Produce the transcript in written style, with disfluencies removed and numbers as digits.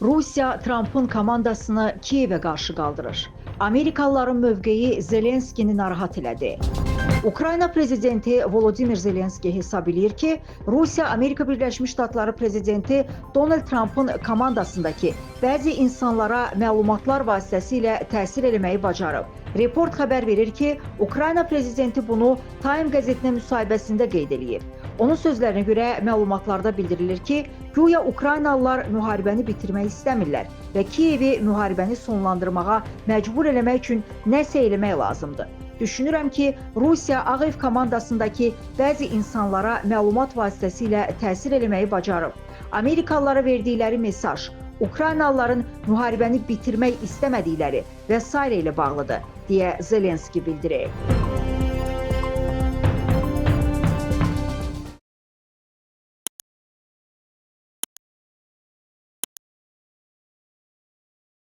Rusiya Trump'ın komandasını Kiyevə qarşı qaldırır. Amerikalıların mövqeyi Zelenskini narahat elədi. Ukrayna prezidenti Volodimir Zelenski hesab edir ki, Rusiya Amerika Birləşmiş Ştatları prezidenti Donald Trump'ın komandasındakı bəzi insanlara məlumatlar vasitəsilə təsir eləməyi bacarıb. Report xəbər verir ki, Ukrayna prezidenti bunu Time qəzetinə müsahibəsində qeyd edib. Onun sözlərinə görə məlumatlarda bildirilir ki, güya Ukraynalılar müharibəni bitirmək istəmirlər və Kiyevi müharibəni sonlandırmağa məcbur eləmək üçün nəsə eləmək lazımdır. Düşünürəm ki, Rusiya Ağ Ev komandasındakı bəzi insanlara məlumat vasitəsilə təsir eləməyi bacarıb. Amerikalılara verdikləri mesaj Ukraynalıların müharibəni bitirmək istəmədikləri və s. ilə bağlıdır, deyə Zelenski bildirir.